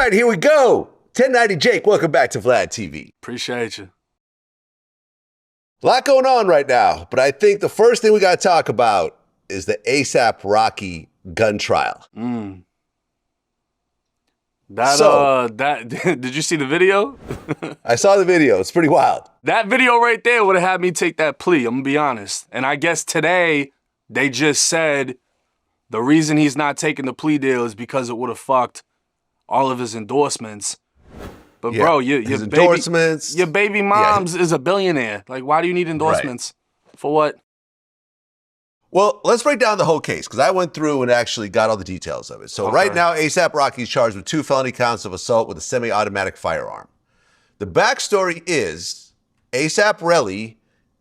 right, here we go. 1090 Jake, welcome back to Vlad TV. Appreciate you. A lot going on right now, but I think the first thing we got to talk about is the ASAP Rocky gun trial. Did you see the video? I saw the video. It's pretty wild. That video right there would have had me take that plea, I'm gonna be honest. And I guess today they just said the reason he's not taking the plea deal is because it would have fucked all of his endorsements. But bro, your baby mom's is a billionaire. Like, why do you need endorsements? Right. For what? Well, let's break down the whole case, because I went through and actually got all the details of it. So right now, ASAP Rocky's charged with 2 felony counts of assault with a semi-automatic firearm. The backstory is ASAP Relli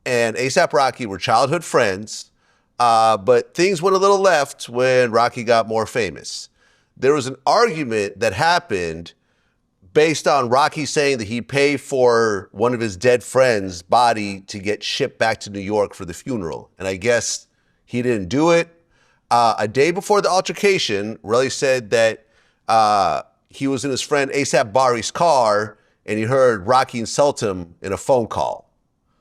and ASAP Rocky were childhood friends, but things went a little left when Rocky got more famous. There was an argument that happened based on Rocky saying that he paid for one of his dead friends' body to get shipped back to New York for the funeral. And I guess he didn't do it. A day before the altercation, Relli said that he was in his friend ASAP Bari's car and he heard Rocky insult him in a phone call.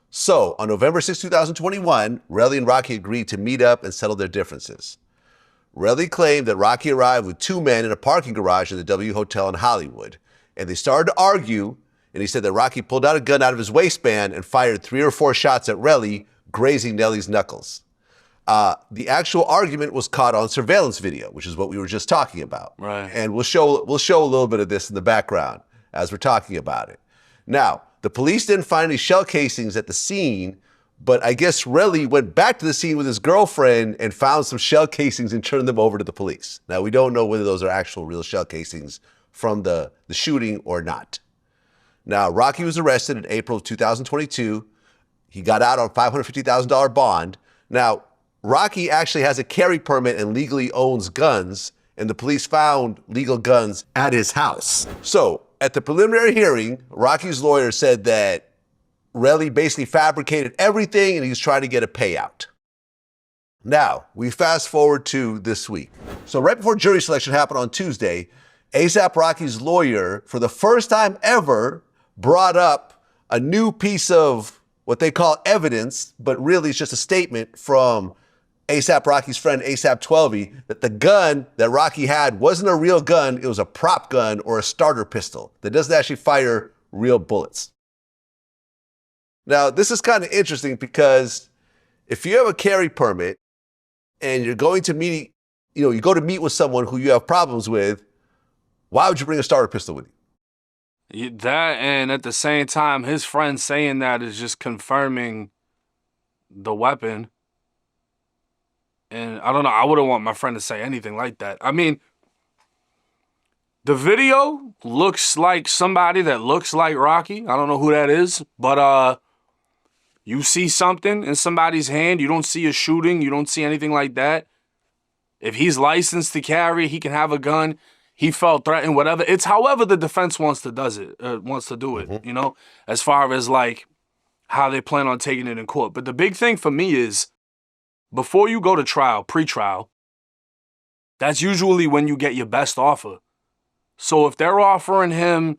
So on November 6, 2021, Relli and Rocky agreed to meet up and settle their differences. Relli claimed that Rocky arrived with 2 men in a parking garage at the W Hotel in Hollywood. And they started to argue, and he said that Rocky pulled out a gun out of his waistband and fired 3 or 4 shots at Relli, grazing Nelly's knuckles. The actual argument was caught on surveillance video, which is what we were just talking about. Right. And we'll show a little bit of this in the background as we're talking about it. Now, the police didn't find any shell casings at the scene, but I guess Relli went back to the scene with his girlfriend and found some shell casings and turned them over to the police. Now, we don't know whether those are actual real shell casings from the shooting or not. Now, Rocky was arrested in April of 2022. He got out on $550,000 bond. Now, Rocky actually has a carry permit and legally owns guns, and the police found legal guns at his house. So, at the preliminary hearing, Rocky's lawyer said that Relli basically fabricated everything and he was trying to get a payout. Now, we fast forward to this week. So right before jury selection happened on Tuesday, ASAP Rocky's lawyer, for the first time ever, brought up a new piece of what they call evidence, but really it's just a statement from ASAP Rocky's friend ASAP 12 that the gun that Rocky had wasn't a real gun, it was a prop gun or a starter pistol that doesn't actually fire real bullets. Now, this is kind of interesting because if you have a carry permit and you're going to meet, you go to meet with someone who you have problems with, why would you bring a starter pistol with you? That, and at the same time, his friend saying that is just confirming the weapon. And I don't know, I wouldn't want my friend to say anything like that. I mean, the video looks like somebody that looks like Rocky. I don't know who that is, but you see something in somebody's hand, you don't see a shooting, you don't see anything like that. If he's licensed to carry, he can have a gun. He felt threatened, whatever. It's however the defense wants to do it, as far as like how they plan on taking it in court. But the big thing for me is before you go to trial, pre-trial, that's usually when you get your best offer. So if they're offering him,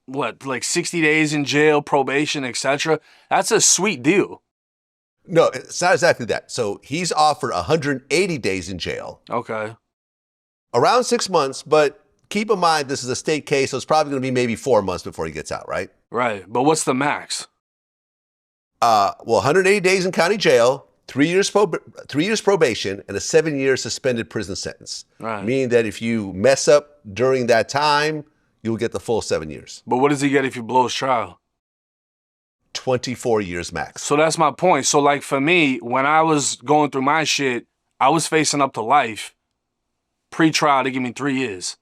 like 60 days in jail, probation, etc., that's a sweet deal. No, it's not exactly that. So he's offered 180 days in jail. Okay. Around 6 months, but keep in mind this is a state case, so it's probably going to be maybe 4 months before he gets out, right? Right, but what's the max? 180 days in county jail, 3 years probation, and a 7-year suspended prison sentence. Right. Meaning that if you mess up during that time, you'll get the full 7 years. But what does he get if he blows trial? 24 years max. So that's my point. So like for me, when I was going through my shit, I was facing up to life. Pre-trial, they give me 3 years.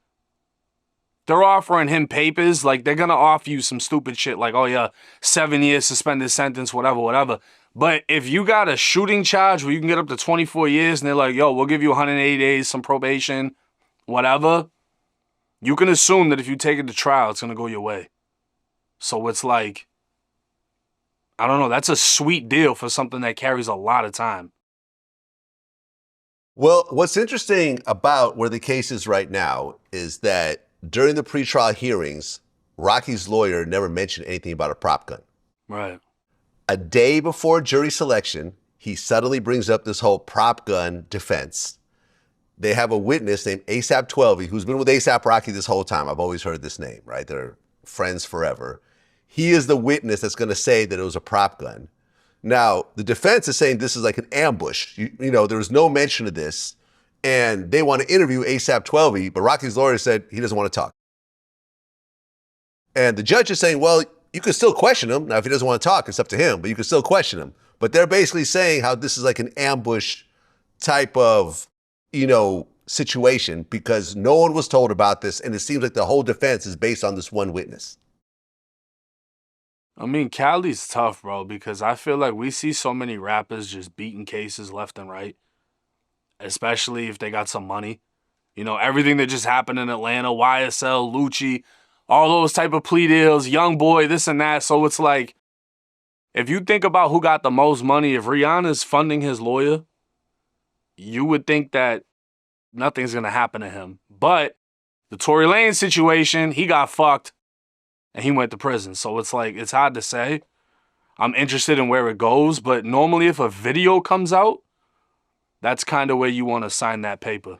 They're offering him papers, like they're gonna offer you some stupid shit like, oh yeah, 7 years suspended sentence, whatever. But if you got a shooting charge where you can get up to 24 years and they're like, yo, we'll give you 180 days, some probation, whatever, you can assume that if you take it to trial, it's gonna go your way. So it's like, I don't know, that's a sweet deal for something that carries a lot of time. Well, what's interesting about where the case is right now is that during the pretrial hearings, Rocky's lawyer never mentioned anything about a prop gun. Right. A day before jury selection, he suddenly brings up this whole prop gun defense. They have a witness named ASAP 12, who's been with ASAP Rocky this whole time. I've always heard this name, right? They're friends forever. He is the witness that's going to say that it was a prop gun. Now, the defense is saying this is like an ambush. You know, there was no mention of this. And they want to interview ASAP 12, but Rocky's lawyer said he doesn't want to talk. And the judge is saying, well, you can still question him. Now, if he doesn't want to talk, it's up to him, but you can still question him. But they're basically saying how this is like an ambush type of, situation because no one was told about this. And it seems like the whole defense is based on this one witness. I mean, Cali's tough, bro, because I feel like we see so many rappers just beating cases left and right, especially if they got some money. Everything that just happened in Atlanta, YSL, Lucci, all those type of plea deals, young boy, this and that. So it's like, if you think about who got the most money, if Rihanna's funding his lawyer, you would think that nothing's going to happen to him. But the Tory Lanez situation, he got fucked and he went to prison. So it's like, it's hard to say. I'm interested in where it goes. But normally if a video comes out, that's kind of where you want to sign that paper.